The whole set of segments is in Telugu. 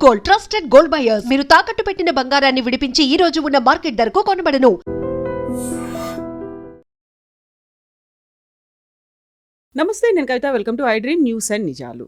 Gold, trusted gold buyers. మీరు తాకట్టు పెట్టిన బంగారాన్ని విడిపించి ఈ రోజు ఉన్న మార్కెట్ ధరకు కొనబడను. నమస్తే, నేను Kavitha. Welcome to I dream news and నిజాలు.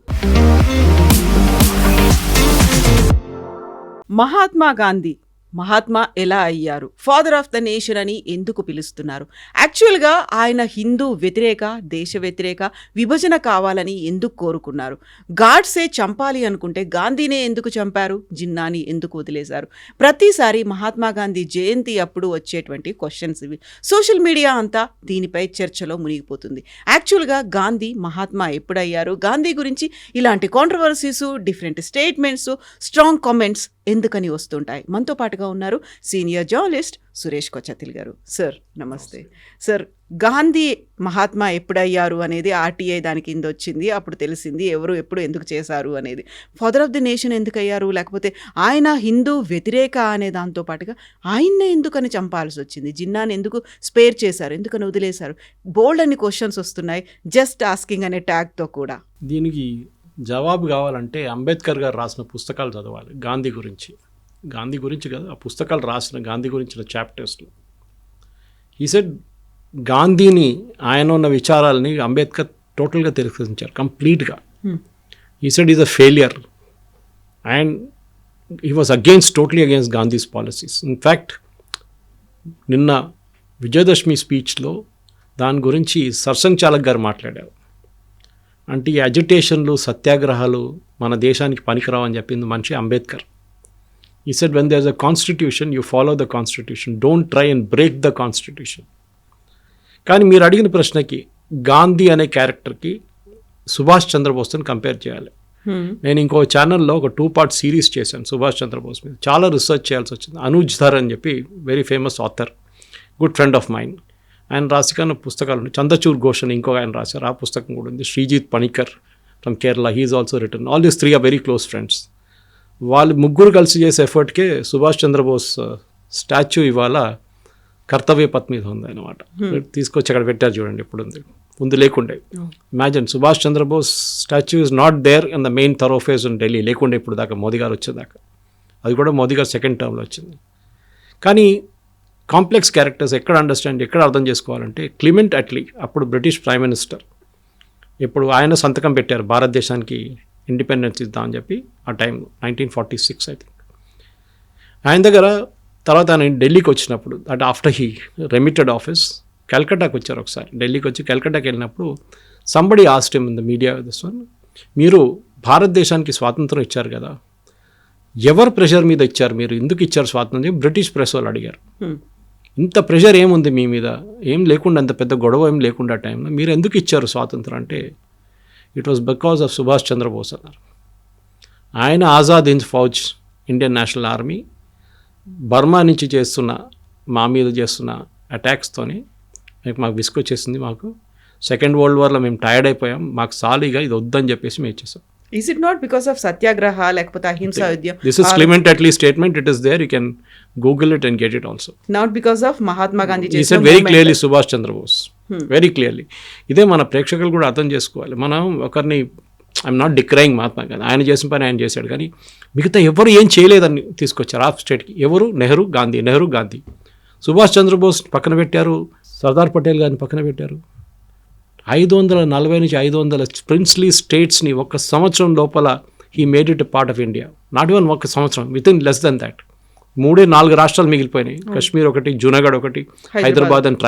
మహాత్మా ఎలా అయ్యారు? ఫాదర్ ఆఫ్ ద నేషన్ అని ఎందుకు పిలుస్తున్నారు? యాక్చువల్గా ఆయన హిందూ వ్యతిరేక, దేశ వ్యతిరేక, విభజన కావాలని ఎందుకు కోరుకున్నారు? గాడ్సే చంపాలి అనుకుంటే గాంధీనే ఎందుకు చంపారు? జిన్నాని ఎందుకు వదిలేశారు? ప్రతిసారి మహాత్మా గాంధీ జయంతి అప్పుడు వచ్చేటువంటి క్వశ్చన్స్ ఇవి. సోషల్ మీడియా అంతా దీనిపై చర్చలో మునిగిపోతుంది. యాక్చువల్గా గాంధీ మహాత్మా ఎప్పుడయ్యారు? గాంధీ గురించి ఇలాంటి controversies, different statements, strong comments ఎందుకని వస్తుంటాయి? మనతో పాటుగా ఉన్నారు సీనియర్ జర్నలిస్ట్ సురేష్ కొచ్చతిల్ గారు. సార్ నమస్తే. సార్, గాంధీ మహాత్మా ఎప్పుడయ్యారు అనేది ఆర్టీఐ దాని కింద వచ్చింది. అప్పుడు తెలిసింది ఎవరు ఎప్పుడు ఎందుకు చేశారు అనేది. ఫాదర్ ఆఫ్ ది నేషన్ ఎందుకు అయ్యారు? లేకపోతే ఆయన హిందూ వ్యతిరేక అనే దాంతో పాటుగా ఆయన్నే ఎందుకని చంపాల్సి వచ్చింది? జిన్నాని ఎందుకు స్పేర్ చేశారు? ఎందుకని వదిలేశారు? బోల్డ్ అన్ని క్వశ్చన్స్ వస్తున్నాయి, జస్ట్ ఆస్కింగ్ అనే ట్యాగ్తో కూడా. దీనికి జవాబు కావాలంటే అంబేద్కర్ గారు రాసిన పుస్తకాలు చదవాలి గాంధీ గురించి కదా, ఆ పుస్తకాలు రాసిన గాంధీ గురించిన చాప్టర్స్లో ఈ సెడ్ గాంధీని, ఆయన ఉన్న విచారాలని అంబేద్కర్ టోటల్గా తిరస్కరించారు కంప్లీట్గా. ఈ said is a failure and he was totally against Gandhi's policies. In fact నిన్న విజయదశమి స్పీచ్లో దాని గురించి సర్సంఘ్ చాలక్ గారు మాట్లాడారు. అంటే ఈ అజిటేషన్లు, సత్యాగ్రహాలు మన దేశానికి పనికిరావని చెప్పింది మనిషి Ambedkar. He said when there is a constitution, you follow the constitution, don't try and break the constitution. కానీ మీరు అడిగిన ప్రశ్నకి గాంధీ అనే క్యారెక్టర్కి సుభాష్ చంద్రబోస్ని కంపేర్ చేయాలి. నేను ఇంకో ఛానల్లో ఒక 2-part సిరీస్ చేశాను సుభాష్ చంద్రబోస్ మీద. చాలా రీసెర్చ్ చేయాల్సి వచ్చింది. అనుజ్ ధర్ అని చెప్పి very famous author, good friend of mind, ఆయన రాసిన పుస్తకాలు ఉన్నాయి. చంద్రచూర్ ఘోష్ అని ఇంకో ఆయన రాశారు, ఆ పుస్తకం కూడా ఉంది. Sreejith Panicker from Kerala, he's also return. All these 3 are very close friends. వాళ్ళు ముగ్గురు కలిసి చేసే ఎఫర్ట్కే సుభాష్ చంద్రబోస్ స్టాచ్యూ ఇవాళ కర్తవ్య పథ్ మీద ఉంది అనమాట. తీసుకొచ్చి అక్కడ పెట్టారు చూడండి, ఇప్పుడు ఉంది, ముందు లేకుండే. Imagine, Subhash Chandrabose statue is not there in the main thoroughfare in Delhi, లేకుండే ఇప్పుడు దాకా మోదీ గారు వచ్చేదాకా. అది కూడా మోదీ గారు సెకండ్ టర్మ్లో వచ్చింది. కానీ కాంప్లెక్స్ క్యారెక్టర్స్ ఎక్కడ అర్థం చేసుకోవాలంటే క్లిమెంట్ అట్లీ, అప్పుడు బ్రిటిష్ ప్రైమ్ మినిస్టర్, ఇప్పుడు ఆయన సంతకం పెట్టారు భారతదేశానికి ఇండిపెండెన్స్ ఇద్దామని చెప్పి ఆ టైంలో 1946 ఐ థింక్. ఆయన దగ్గర తర్వాత ఆయన ఢిల్లీకి వచ్చినప్పుడు, అంటే ఆఫ్టర్ హీ రెమిటెడ్ ఆఫీస్, కల్కట్టాకి వచ్చారు ఒకసారి. ఢిల్లీకి వచ్చి కల్కట్టాకి వెళ్ళినప్పుడు somebody asked him in the media this one, మీరు భారతదేశానికి స్వాతంత్రం ఇచ్చారు కదా, ఎవరు ప్రెషర్ మీద ఇచ్చారు, మీరు ఎందుకు ఇచ్చారు స్వాతంత్రం? బ్రిటిష్ ప్రెస్ వాళ్ళు అడిగారు. ఇంత ప్రెషర్ ఏముంది మీ మీద, ఏం లేకుండా, అంత పెద్ద గొడవ ఏం లేకుండా టైంలో మీరు ఎందుకు ఇచ్చారు స్వాతంత్రం అంటే, it was because of Subhash Chandra Bose అన్నారు. ఆయన Azad Hind Fauj, Indian National Army, Burma నుంచి మా మీద చేస్తున్న అటాక్స్తోని మాకు విసుకొచ్చేసింది. మాకు సెకండ్ వరల్డ్ వార్లో మేము టైర్డ్ అయిపోయాం, మాకు సాలీగా ఇది వద్దని చెప్పేసి మేము ఇచ్చేసాం. Is it not because of సత్యాగ్రహ లేకపోతే అహింసా యుద్ధం? This is Clement Attlee's statement. It is there. You can Google it and get it also. Not because of Mahatma Gandhi. He said very clearly Subhash Chandrabose, very clearly. ఇదే మన ప్రేక్షకులు కూడా అర్థం చేసుకోవాలి. మనం ఒకరిని, ఐఎమ్ నాట్ డిక్రైయింగ్ మహాత్మా గాంధీ, ఆయన చేసిన పని ఆయన చేశాడు, కానీ మిగతా ఎవరు ఏం చేయలేదని తీసుకొచ్చారు ఆ స్టేట్కి. ఎవరు? నెహ్రూ గాంధీ. సుభాష్ చంద్రబోస్ పక్కన పెట్టారు, సర్దార్ పటేల్ గారిని పక్కన పెట్టారు. 540 నుంచి 500 ప్రిన్స్లీ స్టేట్స్ని ఒక్క సంవత్సరం లోపల he made it a part of India. Not even ఒక్క సంవత్సరం, with in less than that 3-4 రాష్ట్రాలు మిగిలిపోయినాయి. కశ్మీర్ ఒకటి, జూనాగఢ్ ఒకటి, Hyderabad and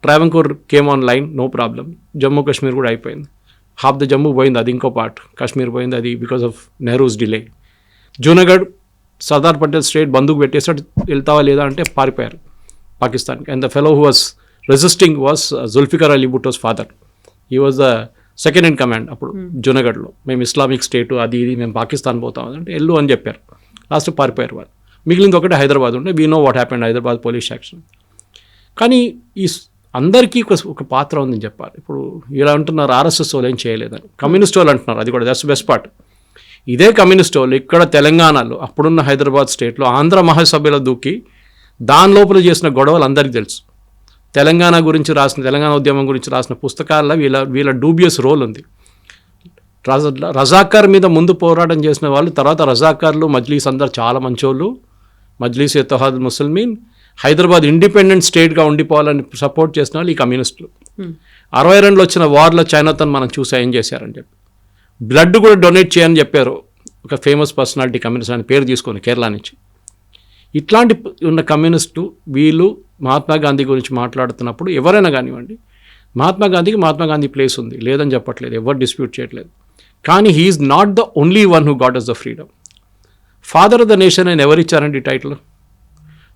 Travancore came on line, no problem. Jammu Kashmir కూడా అయిపోయింది. హాఫ్ ద జమ్మూ పోయింది, అది ఇంకో పార్ట్. కాశ్మీర్ పోయింది, అది because of Nehru's delay. Junagadh Sardar Patel state బందూకు పెట్టేసాడు, వెళ్తావా లేదా అంటే పారిపోయారు పాకిస్తాన్కి. And the fellow who was resisting was Zulfikar Ali Bhutto's father. He was the second in command అప్పుడు జూనాగఢ్లో. మేము ఇస్లామిక్ స్టేటు అది ఇది, మేము పాకిస్తాన్ పోతాం అంటే ఎల్లు అని చెప్పారు. లాస్ట్ పారిపోయారు వాళ్ళు. మిగిలింది ఒకటే హైదరాబాద్ ఉంటే, we know what happened Hyderabad police action. కానీ ఈ అందరికీ ఒక పాత్ర ఉందని చెప్పాలి. ఇప్పుడు ఇలా అంటున్నారు ఆర్ఎస్ఎస్ వాళ్ళు ఏం చేయలేదని, కమ్యూనిస్ట్ వాళ్ళు అంటున్నారు, అది కూడా దట్స్ బెస్ట్ పార్ట్. ఇదే కమ్యూనిస్ట్ వాళ్ళు ఇక్కడ తెలంగాణలో, అప్పుడున్న హైదరాబాద్ స్టేట్లో ఆంధ్ర మహాసభలో దూకి దాని లోపల చేసిన గొడవలు అందరికీ తెలుసు. తెలంగాణ ఉద్యమం గురించి రాసిన పుస్తకాల్లో వీళ్ళ డూబియస్ రోల్ ఉంది. రజాకార్ మీద ముందు పోరాటం చేసిన వాళ్ళు, తర్వాత రజాకార్లు మజ్లీస్ అందరు చాలా మంచోళ్ళు. మజ్లీస్ ఇత్తహాద్ ముస్లిమీన్ హైదరాబాద్ ఇండిపెండెంట్ స్టేట్గా ఉండిపోవాలని సపోర్ట్ చేసిన వాళ్ళు ఈ కమ్యూనిస్టులు. 62లో వచ్చిన వార్లో చైనాతో మనం చూసా ఏం చేశారని చెప్పి. బ్లడ్ కూడా డొనేట్ చేయని చెప్పారు ఒక ఫేమస్ పర్సనాలిటీ కమ్యూనిస్ట్ అని పేరు తీసుకొని కేరళ నుంచి. ఇట్లాంటి ఉన్న కమ్యూనిస్టు వీళ్ళు మహాత్మా గాంధీ గురించి మాట్లాడుతున్నప్పుడు ఎవరైనా కానివ్వండి, మహాత్మా గాంధీ ప్లేస్ ఉంది, లేదని చెప్పట్లేదు, ఎవరు డిస్ప్యూట్ చేయట్లేదు. కానీ he's not the only one who got us the freedom. Father of the nation అని ఎవరు ఇచ్చారండి టైటిల్?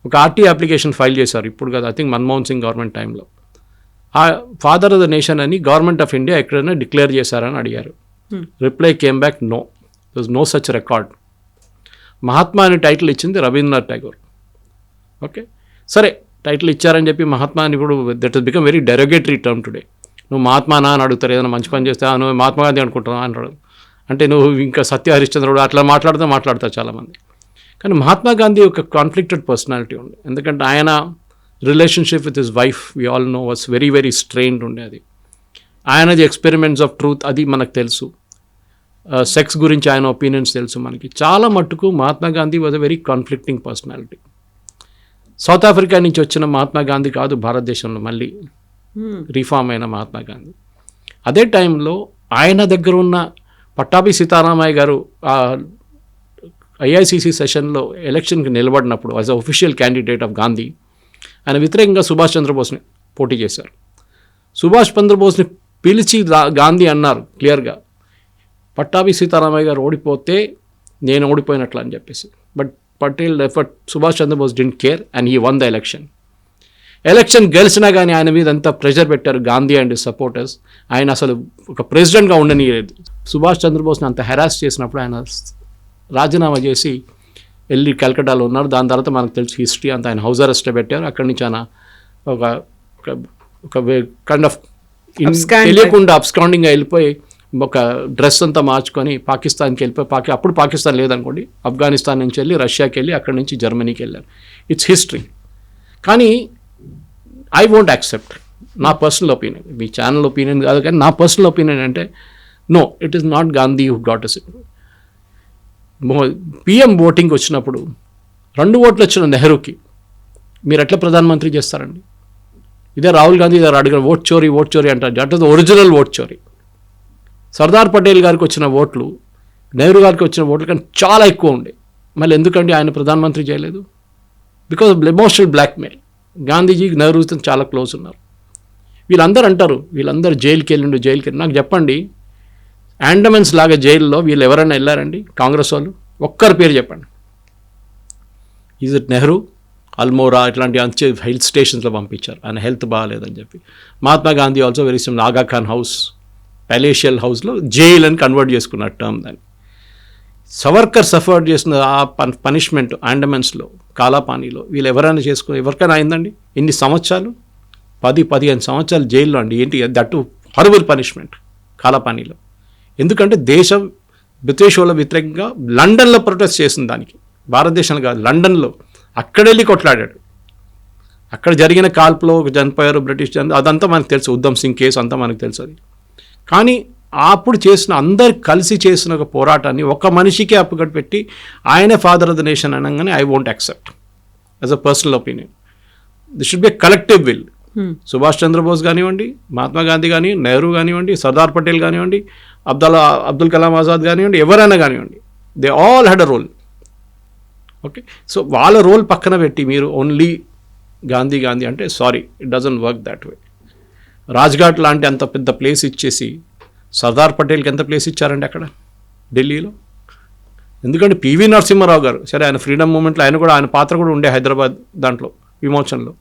ఒక ఆర్టీ అప్లికేషన్ ఫైల్ చేశారు ఇప్పుడు కదా, I think Manmohan Singh government టైంలో. ఆ ఫాదర్ ఆఫ్ ద నేషన్ అని గవర్నమెంట్ ఆఫ్ ఇండియా ఎక్కడైనా డిక్లేర్ చేశారని అడిగారు. Reply came back no, there no such record. Mahatma అని టైటిల్ ఇచ్చింది రవీంద్రనాథ్ ఠాగూర్. ఓకే, సరే టైటిల్ ఇచ్చారని చెప్పి మహాత్మా అని ఇప్పుడు that is become very derogatory term today. నువ్వు మహాత్మానా అని అడుగుతారు, ఏదైనా మంచి పని చేస్తే నువ్వు మహాత్మా గాంధీ అనుకుంటున్నావు అంటాడు. అంటే నువ్వు ఇంకా సత్య హరిశ్చంద్రుడు అట్లా మాట్లాడతారు చాలామంది. కానీ మహాత్మా గాంధీ ఒక కాన్ఫ్లిక్టెడ్ పర్సనాలిటీ ఉంది. ఎందుకంటే ఆయన relationship with his wife we all know was very very strained ఉండేది. ఆయనది ఎక్స్పెరిమెంట్స్ ఆఫ్ ట్రూత్ అది మనకు తెలుసు. సెక్స్ గురించి ఆయన ఒపీనియన్స్ తెలుసు మనకి. చాలా మట్టుకు Mahatma Gandhi was a very conflicting personality. South Africa నుంచి వచ్చిన మహాత్మా గాంధీ కాదు భారతదేశంలో మళ్ళీ రీఫార్మ్ అయిన మహాత్మా గాంధీ. అదే టైంలో ఆయన దగ్గర ఉన్న పట్టాభి సీతారామయ్య గారు ఐఐసిసి సెషన్లో ఎలక్షన్కి నిలబడినప్పుడు as a official candidate of Gandhi ఆయన వ్యతిరేకంగా సుభాష్ చంద్రబోస్ని పోటీ చేశారు. సుభాష్ చంద్రబోస్ని పిలిచి గాంధీ అన్నారు క్లియర్గా, పట్టాభి సీతారామయ్య గారు ఓడిపోతే నేను ఓడిపోయినట్లు అని చెప్పేసి. But Subhash Chandra Bose didn't care and he won the election గెలిచినా కానీ ఆయన మీద అంత ప్రెషర్ పెట్టారు గాంధీ అండ్ సపోర్టర్స్. ఆయన అసలు ఒక ప్రెసిడెంట్గా ఉండనియలేదు. సుభాష్ చంద్రబోస్ని అంత హెరాస్ చేసినప్పుడు ఆయన రాజీనామా చేసి వెళ్ళి కలకట్టాలో ఉన్నారు. దాని తర్వాత మనకు తెలుసు హిస్టరీ అంతా, ఆయన హౌస్ అరెస్ట్లో పెట్టారు. అక్కడి నుంచి ఆయన ఒక కైండ్ ఆఫ్ తెలియకుండా అబ్స్కాండింగ్గా వెళ్ళిపోయి ఒక డ్రెస్ అంతా మార్చుకొని పాకిస్తాన్కి వెళ్ళిపోయి, అప్పుడు పాకిస్తాన్ లేదనుకోండి, ఆఫ్ఘనిస్తాన్ నుంచి వెళ్ళి రష్యాకి వెళ్ళి అక్కడి నుంచి జర్మనీకి వెళ్ళారు. It's history. కానీ ఐ వోంట్ యాక్సెప్ట్, నా పర్సనల్ ఒపీనియన్, మీ ఛానల్ ఒపీనియన్ కాదు కానీ నా పర్సనల్ ఒపీనియన్ అంటే no, it is not Gandhi who got us. PM ఓటింగ్కి వచ్చినప్పుడు 2 ఓట్లు వచ్చిన నెహ్రూకి మీరు ఎట్లా ప్రధానమంత్రి చేస్తారండి? ఇదే రాహుల్ గాంధీ గారు అడిగిన ఓట్ చోరీ అంటారు. దట్ ఈస్ ఒరిజినల్ ఓట్ చోరీ. సర్దార్ పటేల్ గారికి వచ్చిన ఓట్లు నెహ్రూ గారికి వచ్చిన ఓట్లు కానీ చాలా ఎక్కువ ఉండే. మళ్ళీ ఎందుకండి ఆయన ప్రధానమంత్రి చేయలేదు? Because of emotional blackmail. Gandhiji నెహ్రూతో చాలా క్లోజ్ ఉన్నారు. వీళ్ళందరూ అంటారు వీళ్ళందరూ జైలుకి వెళ్ళి. నాకు చెప్పండి, అండమన్స్ లాగా జైల్లో వీళ్ళు ఎవరైనా వెళ్ళారండి కాంగ్రెస్ వాళ్ళు? ఒక్కరి పేరు చెప్పండి. ఈజ్ ఇట్ నెహ్రూ, అల్మోరా ఇట్లాంటి అంచే హిల్ స్టేషన్స్లో పంపించారు ఆయన హెల్త్ బాగాలేదని చెప్పి. Mahatma Gandhi also very SIM ఆగా ఖాన్ హౌస్, ప్యాలేషియల్ హౌస్లో జైల్ అని కన్వర్ట్ చేసుకున్నారు టర్మ్ దాన్ని. సవర్కర్ సఫర్ చేసిన ఆ పనిష్మెంట్ అండమన్స్లో కాలాపానీలో వీళ్ళు ఎవరైనా ఎవరికైనా అయిందండి? ఎన్ని సంవత్సరాలు? 10-15 సంవత్సరాలు జైల్లో అండి. ఏంటి దట్టు హారబుల్ పనిష్మెంట్ కాలాపానీలో. ఎందుకంటే దేశం బ్రిటిష్ వాళ్ళ వ్యతిరేకంగా లండన్లో ప్రొటెస్ట్ చేసిన దానికి, భారతదేశంలో కాదు లండన్లో, అక్కడెళ్ళి కొట్లాడాడు. అక్కడ జరిగిన కాల్పులో చనిపోయారు బ్రిటిష్ అదంతా మనకు తెలుసు. ఉద్దమ్ సింగ్ కేసు అంతా మనకు తెలుసు అది. కానీ అప్పుడు చేసిన అందరు కలిసి చేసిన ఒక పోరాటాన్ని ఒక మనిషికే అప్పుకట్టి ఆయనే ఫాదర్ ఆఫ్ ద నేషన్ అనగానే I won't accept as a personal opinion. This should be a collective will. Subhash Chandra Bose కానివ్వండి, మహాత్మా గాంధీ కానీ, నెహ్రూ కానివ్వండి, సర్దార్ పటేల్ కానివ్వండి, అబ్దుల్ కలాం ఆజాద్ కానివ్వండి, ఎవరైనా కానివ్వండి, they all had a role. Okay, so వాళ్ళ రోల్ పక్కన పెట్టి మీరు ఓన్లీ గాంధీ అంటే sorry, it doesn't work that way. Rajghat లాంటి అంత పెద్ద ప్లేస్ ఇచ్చేసి సర్దార్ పటేల్కి ఎంత ప్లేస్ ఇచ్చారండి అక్కడ ఢిల్లీలో? ఎందుకంటే పివి నరసింహారావు గారు, సరే ఆయన ఫ్రీడమ్ మూమెంట్లో ఆయన పాత్ర కూడా ఉండే హైదరాబాద్ దాంట్లో విమోచనలో,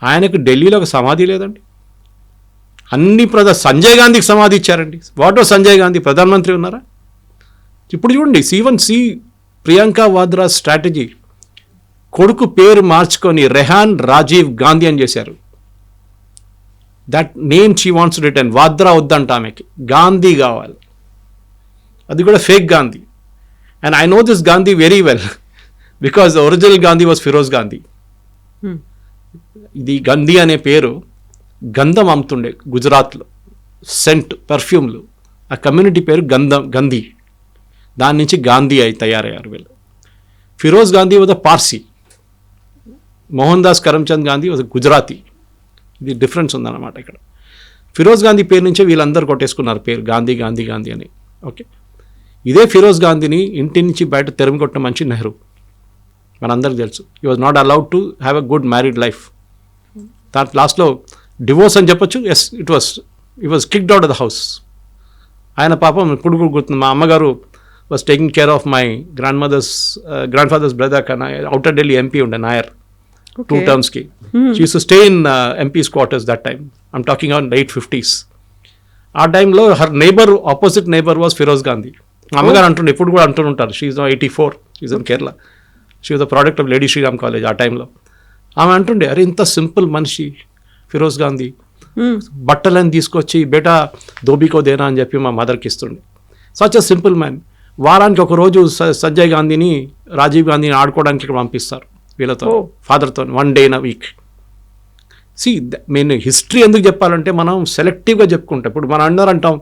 ఆయనకు ఢిల్లీలో ఒక సమాధి లేదండి. అన్ని సంజయ్ గాంధీకి సమాధి ఇచ్చారండి. What was Sanjay Gandhi? ప్రధానమంత్రి ఉన్నారా? ఇప్పుడు చూడండి, సి ప్రియాంక వాద్రా స్ట్రాటజీ, కొడుకు పేరు మార్చుకొని రెహాన్ రాజీవ్ గాంధీ అని చేశారు. That name she wants to return. Vadra వద్దంట ఆమెకి, గాంధీ కావాలి. అది కూడా fake Gandhi. And I know this Gandhi very well because the original Gandhi was Feroze Gandhi. ఇది గంధీ అనే పేరు గంధం అమ్ముతుండే గుజరాత్లో, సెంట్ పర్ఫ్యూమ్లు. ఆ కమ్యూనిటీ పేరు గంధీ. దాని నుంచి గాంధీ తయారయ్యారు వీళ్ళు. Feroze Gandhi was Parsi, Mohandas Karamchand Gandhi was Gujarati. ఇది డిఫరెన్స్ ఉందన్నమాట ఇక్కడ. ఫిరోజ్ గాంధీ పేరు నుంచే వీళ్ళందరూ కొట్టేసుకున్నారు పేరు గాంధీ గాంధీ గాంధీ అని. ఓకే, ఇదే ఫిరోజ్ గాంధీని ఇంటి నుంచి బయట తెరమి కొట్టిన మనిషి నెహ్రూ, మనందరికీ తెలుసు. He was not allowed to have a good married life. దాని లాస్ట్లో డివోర్స్ అని చెప్పొచ్చు. Yes, it was kicked out of the house. ఆయన పాపం ఇప్పుడు కూడా గుర్తుంది, మా అమ్మగారు was taking care of my grandfather's brother. కన్నా అవుటర్ ఢిల్లీ ఎంపీ ఉండే Nair 2 terms. She used to stay in MP's quarters that time. I'm talking on late 50s. ఆ టైంలో her opposite neighbour was Feroze Gandhi. మా అమ్మగారు అంటుండే, ఇప్పుడు కూడా అంటుంటారు. She is 84, she's in Kerala. She was the product of lady Shriram college ఆ టైంలో. ఆమె అంటుండే, అరే ఇంత సింపుల్ మనిషి ఫిరోజ్ గాంధీ, బట్టలని తీసుకొచ్చి బేటా దోబీకో దేనా అని చెప్పి మా మదర్కి ఇస్తుండే. Such a simple man. వారానికి ఒక రోజు సంజయ్ గాంధీని, రాజీవ్ గాంధీని ఆడుకోవడానికి ఇక్కడ పంపిస్తారు వీళ్ళతో, ఫాదర్తో, 1 day in a week. నేను హిస్టరీ ఎందుకు చెప్పాలంటే మనం సెలెక్టివ్గా చెప్పుకుంటాం. ఇప్పుడు మనం అందరూ అంటాం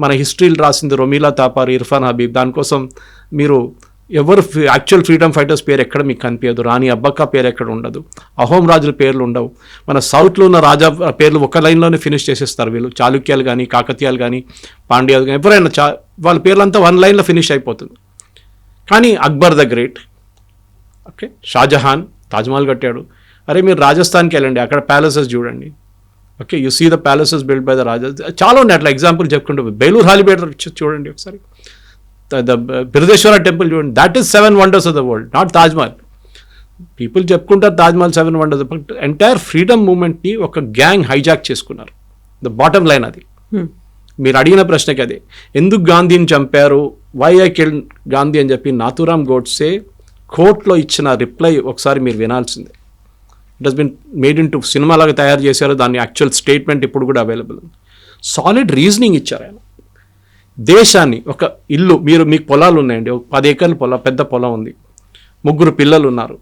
మన హిస్టరీలు రాసింది రొమీలా తాపారి, ఇర్ఫాన్ హబీబ్. దానికోసం మీరు ఎవరు యాక్చువల్ ఫ్రీడమ్ ఫైటర్స్ పేరు ఎక్కడ మీకు కనిపించదు. రాణి అబ్బక్క పేరు ఎక్కడ ఉండదు. అహోం రాజుల పేర్లు ఉండవు. మన సౌత్లో ఉన్న రాజా పేర్లు ఒక లైన్లోనే ఫినిష్ చేసేస్తారు వీళ్ళు. చాళుక్యాలు కానీ, కాకతీయాలు కానీ, పాండ్యాలు కానీ, ఎవరైనా వాళ్ళ పేర్లంతా 1 lineలో ఫినిష్ అయిపోతుంది. కానీ Akbar the great, okay, Shah Jahan Taj Mahal కట్టాడు. అరే మీరు రాజస్థాన్కి వెళ్ళండి, అక్కడ ప్యాలెసెస్ చూడండి. Okay, you see the palaces build by the raja. చాలా ఉన్నాయి అట్లా ఎగ్జాంపుల్ చెప్పుకుంటూ. బేలూర్ హాలిబేట్ చూడండి ఒకసారి, ద బిరుదేశ్వర టెంపుల్ చూడండి. That is 7 wonders of the world, not Taj Mahal. People చెప్పుకుంటారు Taj Mahal 7 wonders, but entire freedom మూమెంట్ని ఒక గ్యాంగ్ హైజాక్ చేసుకున్నారు. ద బాటమ్ లైన్ అది. మీరు అడిగిన ప్రశ్నకి అదే, ఎందుకు గాంధీని చంపారు, వై ఐ కిల్డ్ గాంధీ అని చెప్పి నాథూరామ్ గోడ్సే కోర్టులో ఇచ్చిన రిప్లై ఒకసారి మీరు వినాల్సిందే. It has been made in to cinema లాగా తయారు చేశారు. దాని యాక్చువల్ స్టేట్మెంట్ ఇప్పుడు కూడా అవైలబుల్. సాలిడ్ రీజనింగ్ ఇచ్చారు ఆయన. దేశాన్ని, ఒక ఇల్లు, మీకు పొలాలు ఉన్నాయండి, 10 acres పొలం, పెద్ద పొలం ఉంది, 3 పిల్లలు ఉన్నారు.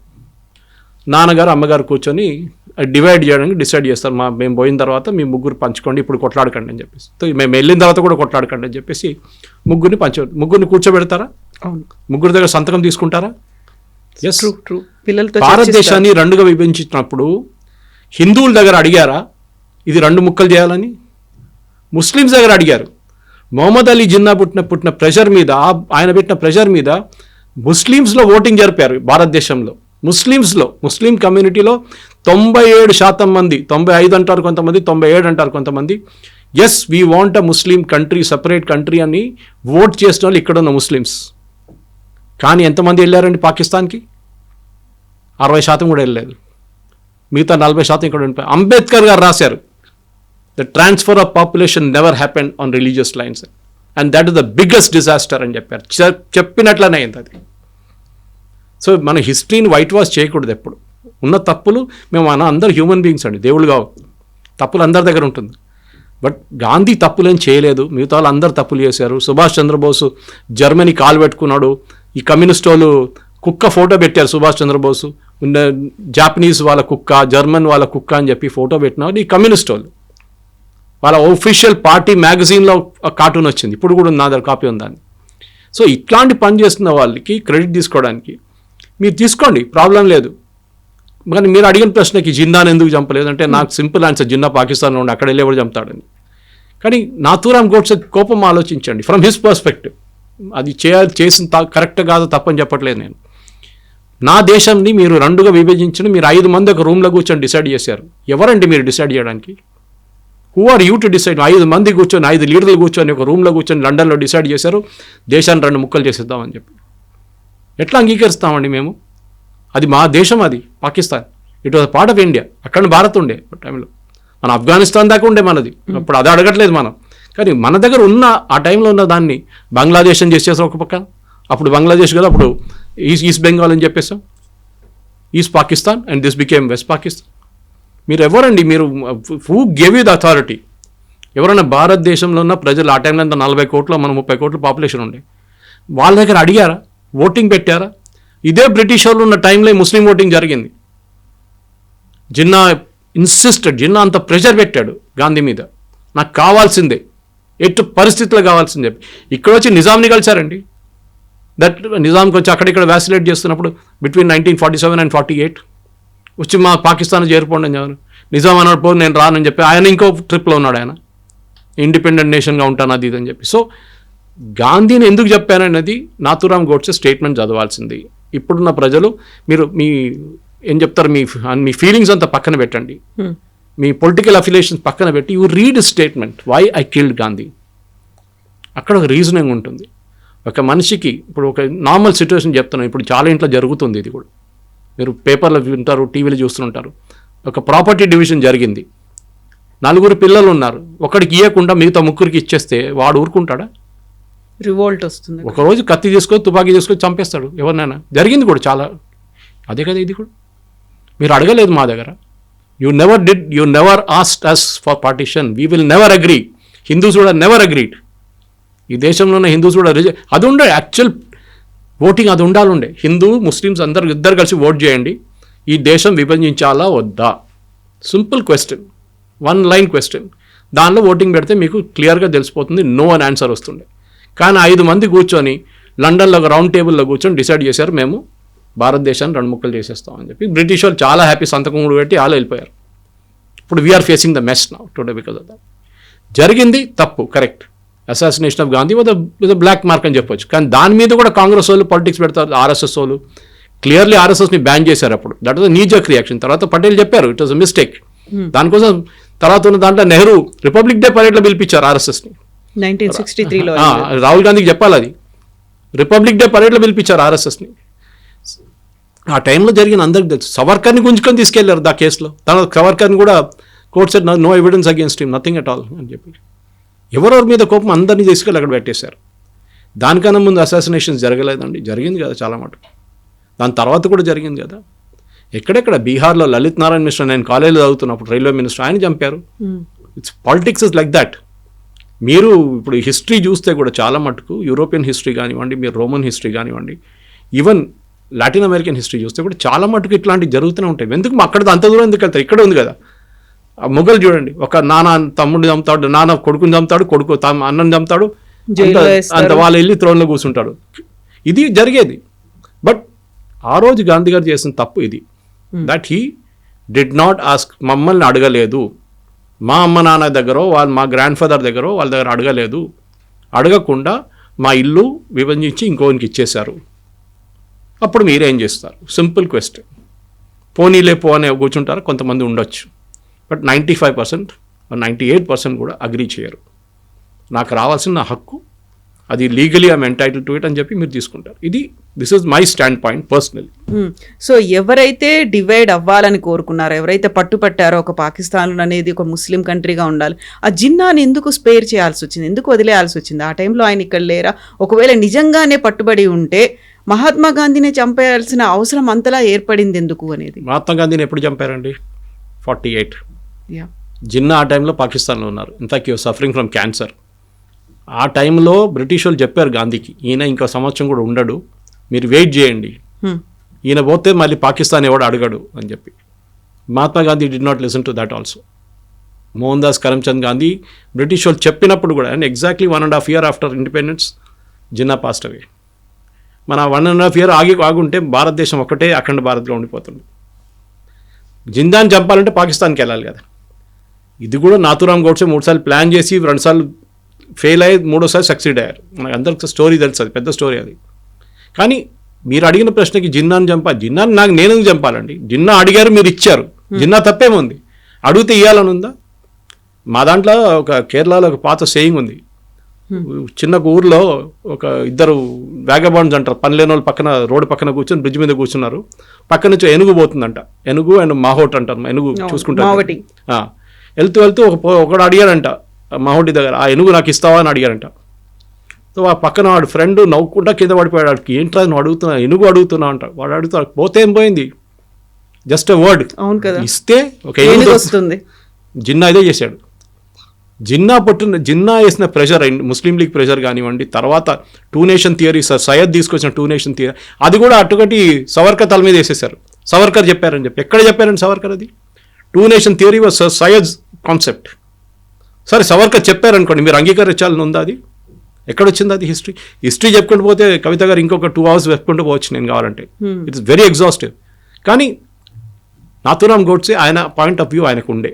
నాన్నగారు అమ్మగారు కూర్చొని డివైడ్ చేయడానికి డిసైడ్ చేస్తారు. మేము పోయిన తర్వాత మీ 3 పంచుకోండి, ఇప్పుడు కొట్లాడకండి అని చెప్పేసి. మేము వెళ్ళిన తర్వాత కూడా కొట్లాడకండి అని చెప్పేసి 3 కూర్చోబెడతారా? 3 దగ్గర సంతకం తీసుకుంటారా? Yes, true. పిల్లలతో భారతదేశాన్ని 2గా విభజించినప్పుడు హిందువుల దగ్గర అడిగారా ఇది 2 ముక్కలు చేయాలని? ముస్లిమ్స్ దగ్గర అడిగారు. మొహమ్మద్ అలీ జిన్నా పుట్టిన ప్రెషర్ మీద, ఆయన పెట్టిన ప్రెషర్ మీద ముస్లిమ్స్లో ఓటింగ్ జరిపారు భారతదేశంలో. ముస్లిం కమ్యూనిటీలో 97% మంది, 95 అంటారు కొంతమంది, 97 అంటారు కొంతమంది, yes we want a Muslim country, separate country అని ఓట్ చేసిన వాళ్ళు ఇక్కడ ఉన్న ముస్లిమ్స్. కానీ ఎంతమంది వెళ్ళారండి పాకిస్తాన్కి? 60% కూడా వెళ్ళలేదు. మిగతా 40% ఇక్కడ ఉండిపోయి. అంబేద్కర్ గారు రాశారు, the transfer of population never happened on religious lines and that is the biggest disaster అని చెప్పారు. చెప్పినట్లనే అయింది అది. సో మన హిస్టరీని వైట్ వాష్ చేయకూడదు ఎప్పుడు. ఉన్న తప్పులు, మేము అందరూ హ్యూమన్ బీయింగ్స్ అండి, దేవుళ్ళు కావు. తప్పులు అందరి దగ్గర ఉంటుంది. బట్ గాంధీ తప్పులేం చేయలేదు, మిగతా వాళ్ళు అందరు తప్పులు చేశారు. సుభాష్ చంద్రబోసు జర్మనీ కాలు పెట్టుకున్నాడు. ఈ కమ్యూనిస్ట్ వాళ్ళు కుక్క ఫోటో పెట్టారు సుభాష్ చంద్రబోసు. జాపనీస్ వాళ్ళ కుక్క, జర్మన్ వాళ్ళ కుక్క అని చెప్పి ఫోటో పెట్టినారు ఈ కమ్యూనిస్ట్ వాళ్ళు. వాళ్ళ ఒఫీషియల్ పార్టీ మ్యాగజైన్లో కార్టూన్ వచ్చింది, ఇప్పుడు కూడా నా దగ్గర కాపీ ఉందని. సో ఇట్లాంటి పని చేస్తున్న వాళ్ళకి క్రెడిట్ తీసుకోవడానికి మీరు తీసుకోండి, ప్రాబ్లం లేదు. కానీ మీరు అడిగిన ప్రశ్నకి జిన్నాని ఎందుకు చంపలేదు అంటే నాకు సింపుల్ ఆన్సర్, జిన్నా పాకిస్తాన్లో ఉండి అక్కడ వెళ్ళి ఎవరు చంపుతాడని. కానీ నాథూరామ్ గోడ్సే కోపం ఆలోచించండి ఫ్రమ్ హిస్ పర్స్పెక్టివ్. అది చేసిన కరెక్ట్ కాదు, తప్పని చెప్పట్లేదు నేను. నా దేశాన్ని మీరు 2గా విభజించిన, మీరు 5 మంది ఒక రూమ్లో కూర్చొని డిసైడ్ చేశారు. ఎవరండి మీరు డిసైడ్ చేయడానికి? Who are you to decide? 5 మంది కూర్చొని, 5 లీడర్లు కూర్చొని ఒక రూమ్లో కూర్చొని లండన్లో డిసైడ్ చేశారు దేశాన్ని 2 ముక్కలు చేసేద్దామని చెప్పి. ఎట్లా అంగీకరిస్తామండి మేము? అది మా దేశం, అది Pakistan. It was part of India. అక్కడ భారత్ ఉండే టైంలో, మన ఆఫ్ఘనిస్తాన్ దాకా ఉండే మనది. అప్పుడు అది అడగట్లేదు మనం. కానీ మన దగ్గర ఉన్న ఆ టైంలో ఉన్న దాన్ని బంగ్లాదేశ్ అని చేసేసాం ఒక పక్క. అప్పుడు బంగ్లాదేశ్ కదా, అప్పుడు ఈస్ట్ బెంగాల్ అని చెప్పేసాం, east Pakistan, and this became west Pakistan. మీరు ఎవరండి? మీరు who gave you the authority? ఎవరైనా భారతదేశంలో ఉన్న ప్రజలు ఆ టైంలో అంతా 40 కోట్లు, మనం 30 కోట్ల పాపులేషన్ ఉండే, వాళ్ళ దగ్గర అడిగారా? ఓటింగ్ పెట్టారా? ఇదే బ్రిటిష్ వాళ్ళు ఉన్న టైంలో ముస్లిం ఓటింగ్ జరిగింది. జిన్నా అంత ప్రెషర్ పెట్టాడు గాంధీ మీద, నాకు కావాల్సిందే, ఎటు పరిస్థితుల్లో కావాల్సింది చెప్పి ఇక్కడ వచ్చి నిజాంని కలిశారండి. దట్ నిజాంకి వచ్చి అక్కడిక్కడ వ్యాసిలేట్ చేస్తున్నప్పుడు బిట్వీన్ 1947 and 48 వచ్చి మా పాకిస్తాన్ చేరిపోండి అని చెప్పారు. నిజాం అన్నాడు పో నేను రానని చెప్పి ఆయన ఇంకో ట్రిప్లో ఉన్నాడు. ఆయన ఇండిపెండెంట్ నేషన్గా ఉంటాను అది ఇది అని చెప్పి. సో గాంధీని ఎందుకు చెప్పాననేది నాథూరామ్ గోడ్సే స్టేట్మెంట్ చదవాల్సింది. ఇప్పుడున్న ప్రజలు మీరు ఏం చెప్తారు, మీ ఫీలింగ్స్ అంతా పక్కన పెట్టండి, మీ పొలిటికల్ అఫిలియేషన్స్ పక్కన పెట్టి you read statement why I killed Gandhi. అక్కడ ఒక రీజనింగ్ ఉంటుంది. ఒక మనిషికి ఇప్పుడు ఒక నార్మల్ సిచ్యువేషన్ చెప్తున్నాను, ఇప్పుడు చాలా ఇంట్లో జరుగుతుంది ఇది కూడా, మీరు పేపర్లో వింటారు, టీవీలో చూస్తుంటారు. ఒక ప్రాపర్టీ డివిజన్ జరిగింది, 4 పిల్లలు ఉన్నారు, ఒకడికి ఇవ్వకుండా మిగతా 3కి ఇచ్చేస్తే వాడు ఊరుకుంటాడా? రివోల్ట్ వస్తుంది. ఒకరోజు కత్తి తీసుకొని తుపాకీ తీసుకొని చంపేస్తాడు ఎవరినైనా. జరిగింది కూడా చాలా. అదే కదా ఇది కూడా. మీరు అడగలేదు మా దగ్గర. You never asked us for partition. We will never agree. Hindus కూడా నెవర్ అగ్రీడ్. ఈ దేశంలో ఉన్న హిందూస్ కూడా అది ఉండే యాక్చువల్ ఓటింగ్ అది ఉండాలండే. హిందూ ముస్లిమ్స్ ఇద్దరు కలిసి ఓట్ చేయండి, ఈ దేశం విభజించాలా వద్దా, సింపుల్ క్వశ్చన్, 1 line క్వశ్చన్. దానిలో ఓటింగ్ పెడితే మీకు క్లియర్గా తెలిసిపోతుంది, నో అని ఆన్సర్ వస్తుండే. కానీ 5 మంది కూర్చొని లండన్లో ఒక రౌండ్ టేబుల్లో కూర్చొని డిసైడ్ చేశారు మేము భారతదేశాన్ని 2 ముక్కలు చేసేస్తామని చెప్పి. బ్రిటిష్ వాళ్ళు చాలా హ్యాపీ, సంతకం కూడా పెట్టి వాళ్ళు వెళ్ళిపోయారు. ఇప్పుడు we're facing the mess now today because of that. జరిగింది తప్పు, correct. Assassination of Gandhi with black mark అని చెప్పొచ్చు. కానీ దాని మీద కూడా కాంగ్రెస్ వాళ్ళు పాలిటిక్స్ పెడతారు, ఆర్ఎస్ఎస్ వాళ్ళు క్లియర్లీ ఆర్ఎస్ఎస్ని బ్యాన్ చేశారు అప్పుడు. That was knee-jerk reaction. తర్వాత పటేల్ చెప్పారు ఇట్ వాజ్ అ మిస్టేక్. దానికోసం తర్వాత ఉన్న దాంట్లో నెహ్రూ రిపబ్లిక్ డే పరేడ్లో పిలిపించారు ఆర్ఎస్ఎస్ని 1963లో. రాహుల్ గాంధీకి చెప్పాలి, అది రిపబ్లిక్ డే పరేడ్లో పిలిపించారు ఆర్ఎస్ఎస్ని. ఆ టైంలో జరిగిన అందరికి తెలుసు. సవర్కర్ని గుంజుకొని తీసుకెళ్లారు దా కేసులో. తన సవర్కర్ని కూడా court said no evidence against him, nothing at all అని చెప్పి. ఎవరెవరి మీద కోపం అందరినీ తీసుకెళ్ళి అక్కడ పెట్టేశారు. దానికన్నా ముందు అసాసినేషన్స్ జరగలేదండి, జరిగింది కదా చాలా మటుకు. దాని తర్వాత కూడా జరిగింది కదా. ఎక్కడెక్కడ బీహార్లో లలిత్ నారాయణ మిశ్రా, నేను కాలేజీలో చదువుతున్నప్పుడు రైల్వే మినిస్టర్, ఆయన చంపారు. It's politics is like that. మీరు ఇప్పుడు హిస్టరీ చూస్తే కూడా చాలా మటుకు యూరోపియన్ హిస్టరీ కానివ్వండి, మీరు రోమన్ హిస్టరీ కానివ్వండి, ఈవెన్ లాటిన్ అమెరికన్ హిస్టరీ చూస్తే కూడా చాలా మటుకు ఇట్లాంటివి జరుగుతూనే ఉంటాయి. ఎందుకు అక్కడ అంత దూరం ఎందుకు వెళ్తారు? ఇక్కడ ఉంది కదా. మొఘల్ చూడండి, ఒక నాన్న తమ్ముడిని చంపుతాడు, నాన్న కొడుకుని చంపుతాడు, కొడుకు అన్నని చంపుతాడు, అంత వాళ్ళు వెళ్ళి త్రోన్లో కూర్చుంటాడు. ఇది జరిగేది. బట్ ఆ రోజు గాంధీ గారు చేసిన తప్పు ఇది, that he did not ask. మమ్మల్ని అడగలేదు, మా అమ్మ నాన్న దగ్గర, మా గ్రాండ్ ఫాదర్ దగ్గర, వాళ్ళ దగ్గర అడగలేదు. అడగకుండా మా ఇల్లు విభజించి ఇంకోనికి ఇచ్చేశారు. అప్పుడు మీరేం చేస్తారు? Simple question. పోనీలే పో అని కూర్చుంటారు, కొంతమంది ఉండొచ్చు. బట్ 95% 98% కూడా అగ్రీ చేయరు. నాకు రావాల్సిన నా హక్కు, అది legally I'm entitled to it అని చెప్పి మీరు తీసుకుంటారు. This is my stand point personally. So ఎవరైతే డివైడ్ అవ్వాలని కోరుకున్నారో, ఎవరైతే పట్టుపట్టారో ఒక పాకిస్తాన్ అనేది ఒక ముస్లిం కంట్రీగా ఉండాలి, ఆ జిన్నాని ఎందుకు స్పేర్ చేయాల్సి వచ్చింది, ఎందుకు వదిలేయాల్సి వచ్చింది? ఆ టైంలో ఆయన ఇక్కడ లేరా? ఒకవేళ నిజంగానే పట్టుబడి ఉంటే మహాత్మా గాంధీని చంపేయాల్సిన అవసరం అంతలా ఏర్పడింది ఎందుకు అనేది? మహాత్మా గాంధీని ఎప్పుడు చంపారండి? 48. జిన్నా ఆ టైంలో పాకిస్తాన్లో ఉన్నారు. In fact you're suffering from cancer. ఆ టైంలో బ్రిటిష్ వాళ్ళు చెప్పారు గాంధీకి, ఈయన ఇంకో సంవత్సరం కూడా ఉండడు, మీరు వెయిట్ చేయండి, ఈయన పోతే మళ్ళీ పాకిస్తాన్ ఎవడు అడగడు అని చెప్పి. Mahatma Gandhi did not listen to that also. Mohandas Karamchand Gandhi British వాళ్ళు చెప్పినప్పుడు కూడా, and exactly 1.5 years after independence Jinnah passed away. మన 1.5 years ఆగుంటే భారతదేశం ఒకటే అఖండ భారత్లో ఉండిపోతుంది. జిన్నాని చంపాలంటే పాకిస్తాన్కి వెళ్ళాలి కదా. ఇది కూడా నాథూరామ్ గోడ్సే 3 సార్లు ప్లాన్ చేసి 2 సార్లు ఫెయిల్ అయ్యి 3వసారి సక్సీడ్ అయ్యారు. మనకు అందరికి స్టోరీ తెలుసు, అది పెద్ద స్టోరీ అది. కానీ మీరు అడిగిన ప్రశ్నకి జిన్నాని జిన్నాని నేను చంపాలండి? జిన్నా అడిగారు, మీరు ఇచ్చారు, జిన్నా తప్పేముంది? అడిగితే ఇవ్వాలని ఉందా? మా దాంట్లో ఒక కేరళలో ఒక పాత సేయింగ్ ఉంది. చిన్న ఊర్లో ఒక 2 వ్యాగబాండ్స్ అంటారు, పని లేని వాళ్ళు పక్కన రోడ్డు పక్కన కూర్చొని బ్రిడ్జ్ మీద కూర్చున్నారు. పక్క నుంచి ఏనుగు పోతుందంట, ఏనుగు అండ్ మాహోట్ అంటారు, ఏనుగు చూసుకుంటారు. వెళ్తూ ఒకడు అడిగాడంట మాహోటి దగ్గర, ఆ ఏనుగు నాకు ఇస్తావా అని అడిగారంట. సో ఆ పక్కన వాడు ఫ్రెండ్ నవ్వుకుంటా కింద పడిపోయాడు. వాడికి ఏంట్రా నువ్వు అడుగుతున్నా, ఏనుగు అడుగుతున్నా అంట. వాడు అడుగుతాడు, పోతే ఏం పోయింది, జస్ట్ ఎ వర్డ్ ఇస్తే ఒక ఏనుగు వస్తుంది. జిన్నా ఇదే చేశాడు. జిన్నా వేసిన ప్రెషర్, ముస్లిం లీగ్ ప్రెషర్ కానివ్వండి, తర్వాత 2 nation థియరీ, సార్ సయ్యద్ తీసుకొచ్చిన 2 nation థియరీ, అది కూడా అటుకటి సవర్కర్ తల మీద వేసేసారు. సవర్కర్ చెప్పారని చెప్పి. ఎక్కడ చెప్పారండి సవర్కర్? అది 2 nation theory was sir Syed concept. సరే సవర్కర్ చెప్పారనుకోండి, మీరు అంగీకరించాలని ఉందా? అది ఎక్కడొచ్చింది అది? హిస్టరీ చెప్పుకుంటూ పోతే కవిత గారు ఇంకొక 2 hours చెప్పుకుంటూ పోవచ్చు నేను కావాలంటే. It's very exhaustive. కానీ నాథూరామ్ గోడ్సే ఆయన పాయింట్ ఆఫ్ వ్యూ ఆయనకు ఉండే.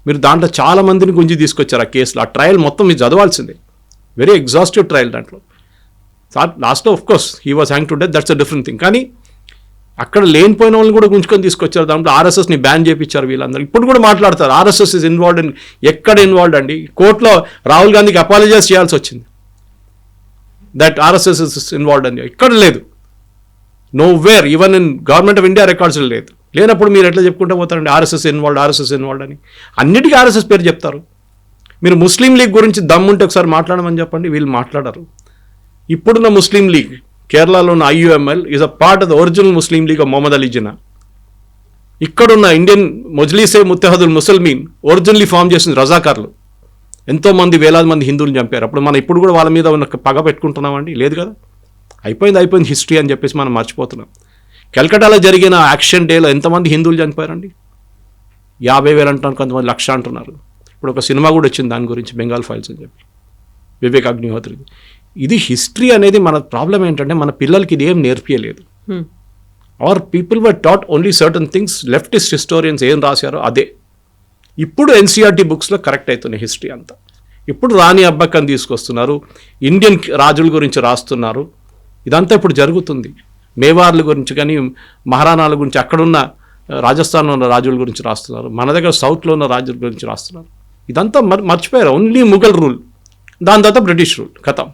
మీరు దాంట్లో చాలా మందిని గుంజి తీసుకొచ్చారు ఆ కేసులో. ఆ ట్రయల్ మొత్తం మీరు చదవాల్సిందే. వెరీ ఎగ్జాస్టివ్ ట్రయల్ దాంట్లో. లాస్ట్లో of course he was hang to death, that's a different thing. కానీ అక్కడ లేనిపోయిన వాళ్ళని కూడా గుంజుకొని తీసుకొచ్చారు. దాంట్లో ఆర్ఎస్ఎస్ని బ్యాన్ చేయించారు వీళ్ళందరూ. ఇప్పుడు కూడా మాట్లాడతారు ఆర్ఎస్ఎస్ ఇస్ ఇన్వాల్వ్డ్ ఇన్. ఎక్కడ ఇన్వాల్వ్డ్ అండి? కోర్టులో రాహుల్ గాంధీకి అపాలజైజ్ చేయాల్సి వచ్చింది దట్ ఆర్ఎస్ఎస్ ఇస్ ఇన్వాల్వ్డ్ అని. ఇక్కడ లేదు, know where, even in government of India records లేదు. లేనప్పుడు మీరు ఎట్లా చెప్పుకుంటూ పోతారండి ఆర్ఎస్ఎస్ ఇన్వాల్వ్డ్ అని? అన్నిటికీ ఆర్ఎస్ఎస్ పేరు చెప్తారు. మీరు ముస్లిం లీగ్ గురించి దమ్ముంటే ఒకసారి మాట్లాడమని చెప్పండి, వీళ్ళు మాట్లాడరు. ఇప్పుడున్న ముస్లిం లీగ్ కేరళలో ఉన్న IUML is a part of the original Muslim league of Mohammad Ali Jinnah. ఇక్కడున్న Indian Majlis-e Ittehadul Muslimeen originally form చేసిన రజాకార్లు. ఎంతోమంది వేలాది మంది హిందువులు చంపారు. అప్పుడు మనం ఇప్పుడు కూడా వాళ్ళ మీద ఉన్న పగ పెట్టుకుంటున్నామండి? లేదు కదా. అయిపోయింది హిస్టరీ అని చెప్పేసి మనం మర్చిపోతున్నాం. కలకటాలో జరిగిన యాక్షన్ డేలో ఎంతమంది హిందువులు చనిపోయారండి? 50,000 అంటున్నారు, కొంతమంది 1,00,000 అంటున్నారు. ఇప్పుడు ఒక సినిమా కూడా వచ్చింది దాని గురించి, బెంగాల్ ఫైల్స్ అని చెప్పి, వివేక్ అగ్నిహోత్రి. ఇది హిస్టరీ అనేది మన ప్రాబ్లం ఏంటంటే మన పిల్లలకి ఇది ఏం నేర్పియలేదు. Our people were taught only certain things. Leftist historians ఏం రాశారో అదే ఇప్పుడు NCERT బుక్స్లో కరెక్ట్ అవుతున్నాయి హిస్టరీ అంతా. ఇప్పుడు రాణి అబ్బక్కని తీసుకొస్తున్నారు, ఇండియన్ రాజుల గురించి రాస్తున్నారు. ఇదంతా ఇప్పుడు జరుగుతుంది. మేవార్ల గురించి కానీ మహారాణాల గురించి, అక్కడున్న రాజస్థాన్లో ఉన్న రాజుల గురించి రాస్తున్నారు. మన దగ్గర సౌత్లో ఉన్న రాజుల గురించి రాస్తున్నారు. ఇదంతా మర్చిపోయారు. ఓన్లీ ముఘల్ రూల్, దాని తర్వాత బ్రిటిష్ రూల్, కథం.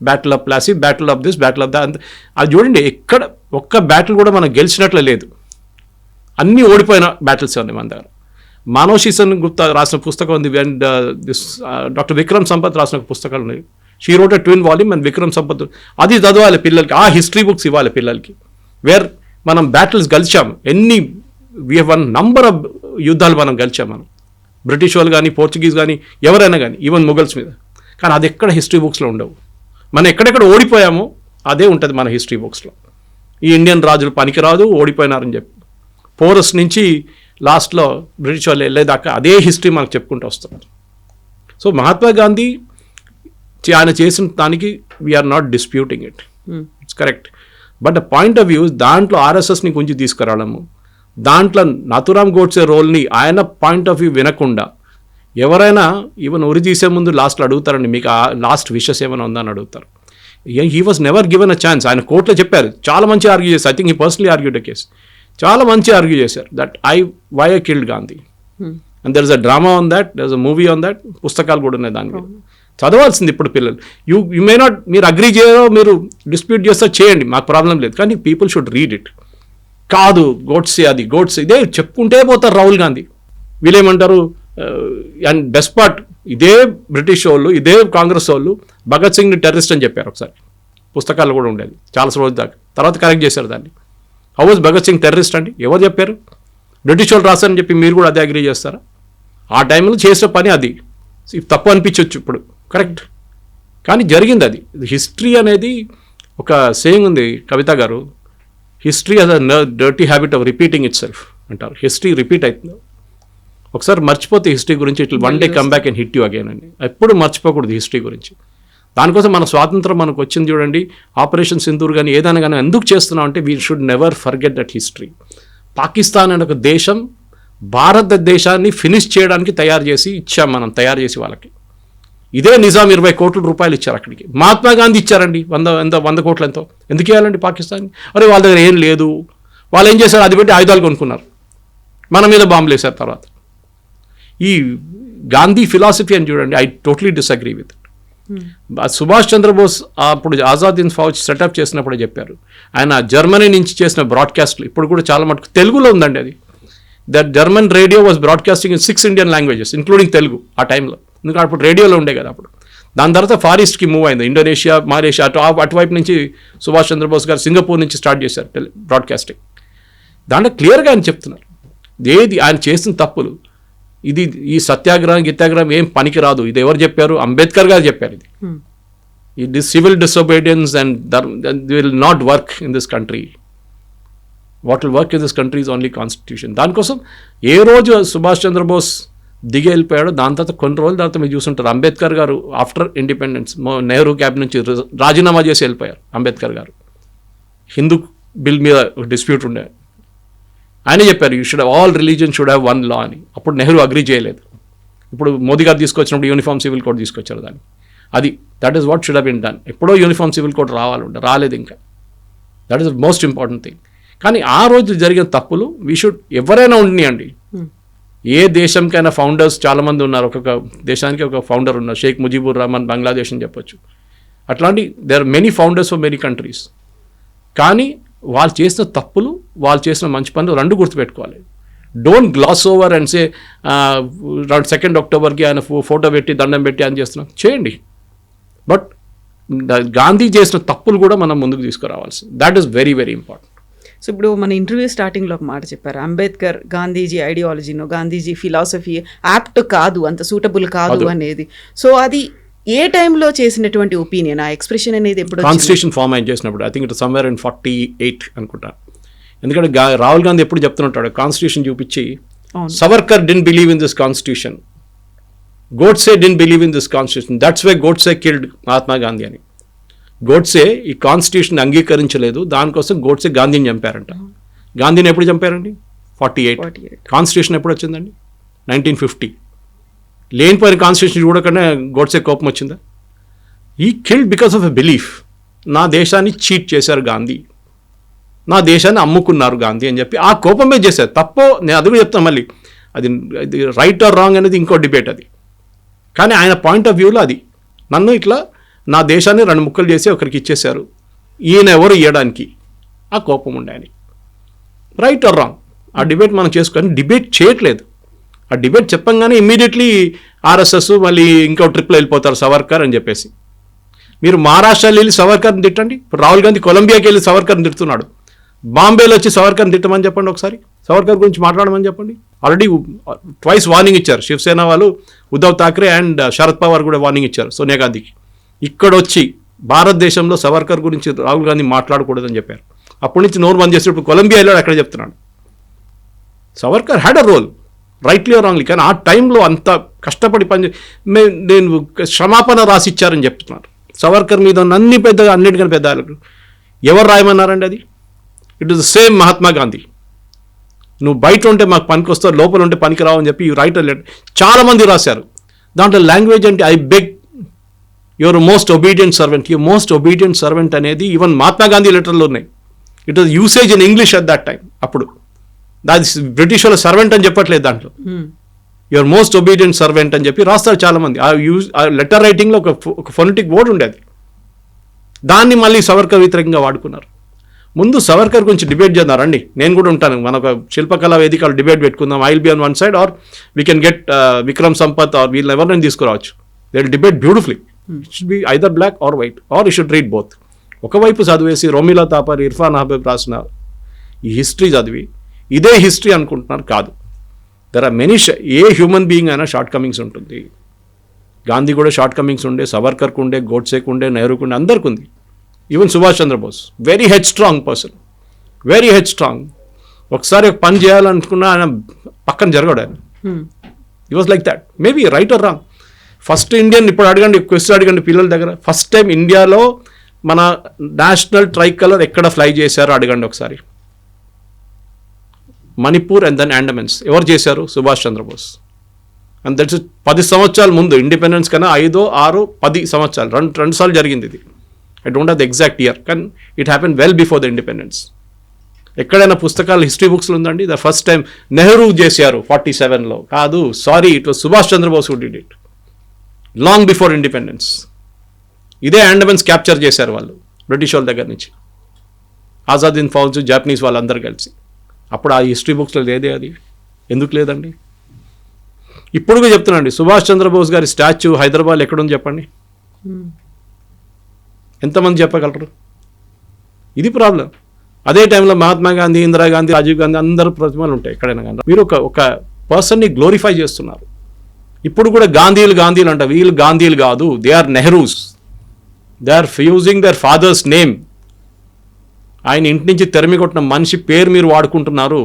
Battle of Plassey, battle of this, battle of that. అది చూడండి, ఎక్కడ ఒక్క బ్యాటిల్ కూడా మనం గెలిచినట్లే లేదు. అన్నీ ఓడిపోయిన బ్యాటిల్స్ ఉన్నాయి మన దగ్గర. మానవ్ శీసన్ గుప్తా రాసిన పుస్తకం ఉంది, అండ్ డాక్టర్ విక్రమ్ సంపత్ రాసిన పుస్తకాలు ఉన్నాయి. She wrote a twin volume and Vikram Sampath. అది చదవాలి పిల్లలకి. ఆ హిస్టరీ బుక్స్ ఇవ్వాలి పిల్లలకి, వేర్ మనం బ్యాటిల్స్ గెలిచాము. We have won number of యుద్ధాలు మనం గెలిచాము. మనం బ్రిటిష్ వాళ్ళు కానీ, పోర్చుగీస్ కానీ, ఎవరైనా కానీ, ఈవెన్ ముఘల్స్ మీద. కానీ అది ఎక్కడ హిస్టరీ బుక్స్లో ఉండవు. మనం ఎక్కడెక్కడ ఓడిపోయామో అదే ఉంటుంది మన హిస్టరీ బుక్స్లో. ఈ ఇండియన్ రాజులు పనికిరాదు, ఓడిపోయినారని చెప్పి పోరస్ నుంచి లాస్ట్లో బ్రిటిష్ వాళ్ళు వెళ్ళేదాకా అదే హిస్టరీ మనకు చెప్పుకుంటూ వస్తుంది. సో మహాత్మా గాంధీ ఆయన చేసిన దానికి we're not disputing it, it's correct. But the point of view దాంట్లో ఆర్ఎస్ఎస్ని కొంచెం తీసుకురావడము, దాంట్లో నాథూరామ్ గోడ్సే రోల్ని ఆయన పాయింట్ ఆఫ్ వ్యూ వినకుండా ఎవరైనా ఈవెన్ ఉరి తీసే ముందు లాస్ట్లో అడుగుతారండి, మీకు ఆ లాస్ట్ విషెస్ ఏమైనా ఉందని అడుగుతారు. He was never given a chance. ఆయన కోర్టులో చెప్పారు, చాలా మంచి ఆర్గ్యూ చేశారు. I think he personally argued a case. చాలా మంచి ఆర్గ్యూ చేశారు that why I killed Gandhi. And there is a drama on that, there is a movie on that. పుస్తకాలు కూడా ఉన్నాయి దాని మీద. చదవాల్సింది ఇప్పుడు పిల్లలు. యూ మే నాట్, మీరు అగ్రీ చేయో, మీరు డిస్ప్యూట్ చేస్తా చేయండి, మాకు ప్రాబ్లం లేదు. కానీ పీపుల్ షుడ్ రీడ్ ఇట్. కాదు గోడ్సే, అది గోడ్సే, ఇదే చెప్పుకుంటే పోతారు రాహుల్ గాంధీ. వీళ్ళేమంటారు, అండ్ బెస్ట్ పార్ట్, ఇదే బ్రిటిష్ వాళ్ళు, ఇదే కాంగ్రెస్ వాళ్ళు భగత్ సింగ్ని టెర్రరిస్ట్ అని చెప్పారు ఒకసారి. పుస్తకాలు కూడా ఉండేది చాలా రోజు దాకా. తర్వాత కరెక్ట్ చేశారు దాన్ని. How was Bhagat Singh terrorist అండి? ఎవరు చెప్పారు? బ్రిటిష్ వాళ్ళు రాశారని చెప్పి మీరు కూడా అదే అగ్రీ చేస్తారా? ఆ టైంలో చేసిన పని అది. తప్పు అనిపించవచ్చు ఇప్పుడు, కరెక్ట్. కానీ జరిగింది అది. హిస్టరీ అనేది ఒక సేయింగ్ ఉంది కవిత గారు, history as a dirty habit of repeating it self అంటారు. హిస్టరీ రిపీట్ అవుతుంది. ఒకసారి మర్చిపోతే హిస్టరీ గురించి, it will one day come back and hit you again అండి. ఎప్పుడు మర్చిపోకూడదు హిస్టరీ గురించి. దానికోసం మన స్వాతంత్రం మనకు వచ్చింది చూడండి, ఆపరేషన్ సింధూర్ కానీ ఏదైనా కానీ ఎందుకు చేస్తున్నాం అంటే we should never forget that history. Pakistan అనే ఒక దేశం భారతదేశాన్ని ఫినిష్ చేయడానికి తయారు చేసి ఇచ్చాం మనం, తయారు చేసి వాళ్ళకి. ఇదే నిజాం 20 కోట్ల రూపాయలు ఇచ్చారు అక్కడికి. మహాత్మా గాంధీ ఇచ్చారండి 100 కోట్లు ఎంతో. ఎందుకు ఇవ్వాలండి పాకిస్తాన్? అరే వాళ్ళ దగ్గర ఏం లేదు, వాళ్ళు ఏం చేశారు, అది పెట్టి ఆయుధాలు కొనుక్కున్నారు, మన మీద బాంబులు వేశారు. తర్వాత ఈ గాంధీ ఫిలాసఫీ అని చూడండి, I totally disagree with it. Subhash Chandra Bose అప్పుడు ఆజాద్ హింద్ ఫౌజ్ సెటప్ చేసినప్పుడే చెప్పారు. ఆయన జర్మనీ నుంచి చేసిన బ్రాడ్కాస్ట్లు ఇప్పుడు కూడా చాలా మటుకు తెలుగులో ఉందండి అది. That German radio was broadcasting in 6 Indian languages including Telugu ఆ టైంలో. ఎందుకంటే అప్పుడు రేడియోలో ఉండే కదా అప్పుడు. దాని తర్వాత ఫార్ ఈస్ట్కి మూవ్ అయింది, ఇండోనేషియా, మలేషియా, అటువైపు నుంచి సుభాష్ చంద్రబోస్ గారు సింగపూర్ నుంచి స్టార్ట్ చేశారు బ్రాడ్కాస్టింగ్. దాంట్లో క్లియర్గా ఆయన చెప్తున్నారు ఏది ఆయన చేసిన తప్పులు. ఇది ఈ సత్యాగ్రహం గిత్యాగ్రహం ఏం పనికి రాదు. ఇది ఎవరు చెప్పారు? అంబేద్కర్ గారు చెప్పారు. ఇది civil disobedience and will not work in this country. What will work in this country is only constitution. దానికోసం ఏ రోజు సుభాష్ చంద్రబోస్ దిగి వెళ్ళిపోయాడు. దాని తర్వాత కొన్ని రోజుల తర్వాత మీరు చూస్తుంటారు అంబేద్కర్ గారు ఆఫ్టర్ ఇండిపెండెన్స్ నెహ్రూ క్యాబ్ నుంచి రాజీనామా చేసి వెళ్ళిపోయారు అంబేద్కర్ గారు. హిందూ బిల్ మీద డిస్ప్యూట్ ఉండే, ఆయనే చెప్పారు you should all religion should have one law అని. అప్పుడు నెహ్రూ అగ్రీ చేయలేదు. ఇప్పుడు మోదీ గారు తీసుకొచ్చినప్పుడు యూనిఫామ్ సివిల్ కోడ్ తీసుకొచ్చారు దాన్ని. అది that is what should have been done. ఎప్పుడో యూనిఫామ్ సివిల్ కోడ్ రాలేదు ఇంకా. That is the most important thing. కానీ ఆ రోజు జరిగిన తప్పులు వీ షుడ్ ఎవరైనా ఉండియండి, ఏ దేశంకైనా ఫౌండర్స్ చాలామంది ఉన్నారు. ఒక్కొక్క దేశానికి ఒక ఫౌండర్ ఉన్నారు. షేక్ ముజీబుర్ రహమాన్ బంగ్లాదేశ్ అని చెప్పొచ్చు. అట్లాంటి there are many founders for many countries. కానీ వాళ్ళు చేసిన తప్పులు, వాళ్ళు చేసిన మంచి పనులు రెండు గుర్తుపెట్టుకోవాలి. Don't glass over and say 2 అక్టోబర్కి ఆయన ఫోటో పెట్టి దండం పెట్టి అని చేస్తున్నాం, చేయండి. బట్ గాంధీ చేసిన తప్పులు కూడా మనం ముందుకు తీసుకురావాల్సి, that is very very important. So ఇప్పుడు మన ఇంటర్వ్యూ స్టార్టింగ్లో ఒక మాట చెప్పారు, అంబేద్కర్ గాంధీజీ ఐడియాలజీనో గాంధీజీ ఫిలాసఫీ యాప్ట్ కాదు, అంత సూటబుల్ కాదు అనేది. సో అది ఏ టైంలో చేసినటువంటి ఒపీనియన్, ఆ ఎక్స్ప్రెషన్ అనేది ఎప్పుడు? కాన్స్టిట్యూషన్ ఫామ్ అయిన చేసినప్పుడు, I think it somewhere in 48 అనుకుంటా. ఎందుకంటే రాహుల్ గాంధీ ఎప్పుడు చెప్తుంటాడు కాన్స్టిట్యూషన్ చూపించి, Savarkar didn't believe in this constitution, Godse didn't believe in this constitution, that's why Godse killed Mahatma Gandhi అని. గోడ్సే ఈ కాన్స్టిట్యూషన్ అంగీకరించలేదు, దానికోసం గోడ్సే గాంధీని చంపారంట. గాంధీని ఎప్పుడు చంపారండి? 48. కాన్స్టిట్యూషన్ ఎప్పుడు వచ్చిందండి? 1950. లేనిపోయిన కాన్స్టిట్యూషన్ చూడకుండా గోడ్సే కోపం వచ్చిందా? ఈ killed because of a belief. నా దేశాన్ని చీట్ చేశారు గాంధీ, నా దేశాన్ని అమ్ముకున్నారు గాంధీ అని చెప్పి ఆ కోపమే చేశారు. తప్పో నేను అది కూడా చెప్తాను మళ్ళీ, అది రైట్ ఆర్ రాంగ్ అనేది ఇంకో డిబేట్ అది. కానీ ఆయన పాయింట్ ఆఫ్ వ్యూలో అది, నన్ను ఇట్లా నా దేశాన్ని 2 ముక్కలు చేసి ఒకరికి ఇచ్చేశారు, ఈయన ఎవరు ఇవ్వడానికి, ఆ కోపం ఉండే అని. రైట్ ఆర్ రాంగ్ ఆ డిబేట్ మనం చేసుకొని డిబేట్ చేయట్లేదు. ఆ డిబేట్ చెప్పంగానే ఇమ్మీడియట్లీ ఆర్ఎస్ఎస్ మళ్ళీ ఇంకో ట్రిప్లో వెళ్ళిపోతారు సవర్కర్ అని చెప్పేసి. మీరు మహారాష్ట్రలో వెళ్ళి సవర్కర్ని తిట్టండి. ఇప్పుడు రాహుల్ గాంధీ కొలంబియాకి వెళ్ళి సవర్కర్ని తిడుతున్నాడు. బాంబేలో వచ్చి సవర్కర్ని తిట్టమని చెప్పండి, ఒకసారి సవర్కర్ గురించి మాట్లాడమని చెప్పండి. ఆల్రెడీ ట్వైస్ వార్నింగ్ ఇచ్చారు శివసేన వాళ్ళు, ఉద్ధవ్ ఠాక్రే అండ్ శరద్ పవార్ కూడా వార్నింగ్ ఇచ్చారు సోనియా గాంధీకి. ఇక్కడ వచ్చి భారతదేశంలో సవర్కర్ గురించి రాహుల్ గాంధీ మాట్లాడకూడదని చెప్పారు. అప్పటి నుంచి నోరు బంద్ చేసినప్పుడు కొలంబియా వెళ్ళాడు, అక్కడ చెప్తున్నాడు. Savarkar had a role, rightly or wrongly. కానీ ఆ టైంలో అంత కష్టపడి నేను క్షమాపణ రాసిచ్చారని చెప్తున్నారు. సవర్కర్ మీద అన్ని పెద్దగా, అన్నిటికన్నా పెద్ద ఎవరు రాయమన్నారండి అది? It is the same Mahatma Gandhi. నువ్వు బయట ఉంటే మాకు పనికి వస్తావు, లోపల ఉంటే పనికి రావు అని చెప్పి యూ రైట్ లెటర్ చాలామంది రాశారు. దాంట్లో లాంగ్వేజ్ అంటే I beg your most obedient servant, your most obedient servant అనేది ఈవెన్ మహాత్మా గాంధీ లెటర్లో ఉన్నాయి. It was usage in English at that time. అప్పుడు దాని బ్రిటిష్ వాళ్ళ సర్వెంట్ అని చెప్పట్లేదు, దాంట్లో యువర్ మోస్ట్ ఒబీడియంట్ సర్వెంట్ అని చెప్పి రాస్తారు చాలామంది. ఆ లెటర్ రైటింగ్లో ఒక ఫొనెటిక్ వర్డ్ ఉండేది. దాన్ని మళ్ళీ సవర్కర్ వ్యతిరేకంగా వాడుకున్నారు. ముందు సవర్కర్ గురించి డిబేట్ చేద్దారండి, నేను కూడా ఉంటాను. మన ఒక శిల్పకళా వేదికలు డిబేట్ పెట్టుకుందాం. I will be on one side, or we can get Vikram Sampath or వీళ్ళు ఎవరినైనా తీసుకురావచ్చు. They will debate beautifully. It should be either black or white, or you should read both. ఒకవైపు చదివేసి రోమిలా తాపర్, ఇర్ఫాన్ అహ్మద్ రాసిన ఈ హిస్టరీ చదివి ఇదే హిస్టరీ అనుకుంటున్నారు, కాదు. There are many, a human being అయినా షార్ట్ కమింగ్స్ ఉంటుంది. గాంధీ కూడా షార్ట్ కమింగ్స్ ఉండే, సవర్కర్కు ఉండే, గోడ్సేకు ఉండే, నెహ్రూకు ఉండే, అందరికి ఉంది. Even Subhash Chandra Bose, very headstrong person, very headstrong. ఒకసారి ఒక పని చేయాలనుకున్నా ఆయన పక్కన జరగడు. ఆయన ఈ was like that. Maybe right or wrong. First Indian, ఇప్పుడు అడగండి, క్వశ్చన్ అడగండి పిల్లల దగ్గర, ఫస్ట్ టైం ఇండియాలో మన నేషనల్ ట్రై కలర్ ఎక్కడ ఫ్లై చేశారో అడగండి ఒకసారి. Manipur and then Andamans. ఎవరు చేశారు? సుభాష్ చంద్రబోస్. అండ్ దట్స్ 10 సంవత్సరాల ముందు, ఇండిపెండెన్స్ కన్నా 5, 6, 10 సంవత్సరాలు, రెండు సార్లు జరిగింది ఇది. I don't have the exact year, కానీ it happen well before the independence. ఎక్కడైనా పుస్తకాలు, హిస్టరీ బుక్స్లో ఉందండి ద ఫస్ట్ టైం నెహ్రూ చేశారు 47లో, కాదు, sorry, it was Subhash Chandrabose who did it long before independence. ఇదే అండమాన్స్ క్యాప్చర్ చేశారు వాళ్ళు బ్రిటిష్ వాళ్ళ దగ్గర నుంచి, ఆజాద్ హింద్ ఫౌజ్, జాపనీస్ వాళ్ళందరూ కలిసి. అప్పుడు ఆ హిస్టరీ బుక్స్లో లేదే అది, ఎందుకు లేదండి? ఇప్పుడు కూడా చెప్తున్నాండి, సుభాష్ చంద్రబోస్ గారి స్టాచ్యూ హైదరాబాద్ ఎక్కడుంది చెప్పండి, ఎంతమంది చెప్పగలరు? ఇది ప్రాబ్లం. అదే టైంలో మహాత్మా గాంధీ, ఇందిరాగాంధీ, రాజీవ్ గాంధీ అందరూ ప్రతిమలు ఉంటాయి ఎక్కడైనా. కానీ మీరు ఒక పర్సన్ని గ్లోరిఫై చేస్తున్నారు. ఇప్పుడు కూడా గాంధీలు అంట, వీళ్ళు గాంధీలు కాదు, they are Nehrus. They are using their fathers name. ఆయన ఇంటి నుంచి తెరమి కొట్టిన మనిషి పేరు మీరు వాడుకుంటున్నారు.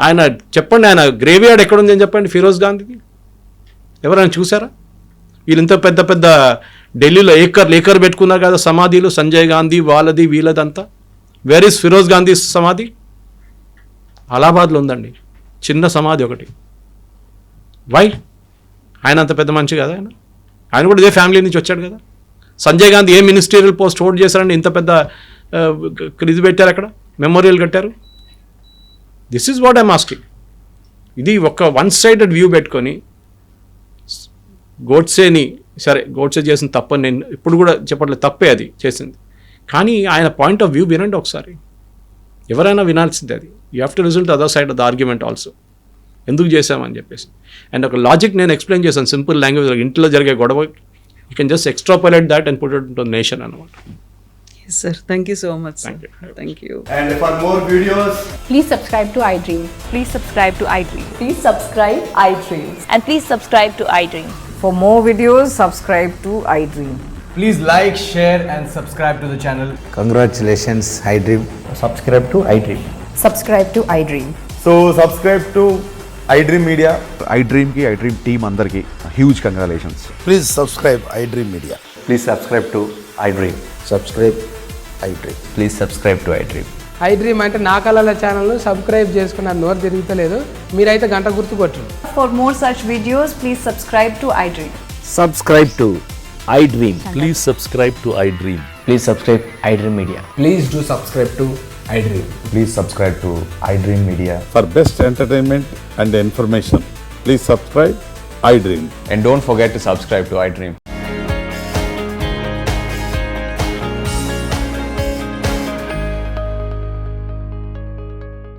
ఆయన చెప్పండి, ఆయన గ్రేవ్యార్డ్ ఎక్కడుంది అని చెప్పండి ఫిరోజ్ గాంధీది. ఎవరైనా చూసారా? వీళ్ళు ఇంత పెద్ద పెద్ద ఢిల్లీలో ఏకర్ పెట్టుకున్నారు కదా సమాధిలు, సంజయ్ గాంధీ వాళ్ళది వీళ్ళదంతా. వేర్ ఈస్ ఫిరోజ్ గాంధీ సమాధి? అలహాబాద్లో ఉందండి, చిన్న సమాధి ఒకటి. వై? ఆయన అంత పెద్ద మనిషి కదా ఆయన కూడా ఇదే ఫ్యామిలీ నుంచి వచ్చాడు కదా. సంజయ్ గాంధీ ఏ మినిస్టీరియల్ పోస్ట్ హోల్డ్ చేశారండి? ఇంత పెద్ద ఇది పెట్టారు అక్కడ, మెమోరియల్ కట్టారు. This is what I'm asking. ఇది ఒక వన్ సైడెడ్ వ్యూ పెట్టుకొని గోడ్సేని, సరే గోడ్సే చేసిన తప్పని నేను ఇప్పుడు కూడా చెప్పట్లేదు, తప్పే అది చేసింది. కానీ ఆయన పాయింట్ ఆఫ్ వ్యూ వినండి ఒకసారి. ఎవరైనా వినాల్సిందే అది. You have to result other side of the argument also. ఎందుకు చేసామని చెప్పేసి. అండ్ ఒక లాజిక్ నేను ఎక్స్ప్లెయిన్ చేశాను సింపుల్ లాంగ్వేజ్. ఇంట్లో జరిగే గొడవ you can just extrapolate that and put it into nation అనమాట. Yes, sir. Thank you so much. Thank you. Thank you. And for more videos, Please subscribe to iDream. Please subscribe to iDream. Please subscribe iDream. And please subscribe to iDream. For more videos, subscribe to iDream. please like, share, and subscribe to the channel. Congratulations, iDream. Subscribe to iDream. Subscribe to iDream. So subscribe to iDream Media. iDream ki iDream team అందరికి huge congratulations. Please subscribe iDream Media. Please subscribe to iDream. Subscribe iDream. Please subscribe to iDream. iDream అంటే నా కళల ఛానల్ను సబ్స్క్రైబ్ చేసుకున్నారు, నోరు తిరుగుతలేదు. మీరైతే గంట గుర్తు కొట్టండి. For more such videos, please subscribe to iDream. Subscribe to iDream. Please subscribe to iDream. Please subscribe iDream Media. Please do subscribe to iDream. Please subscribe to iDream Media. For best entertainment and information, please subscribe iDream. And don't forget to subscribe to iDream.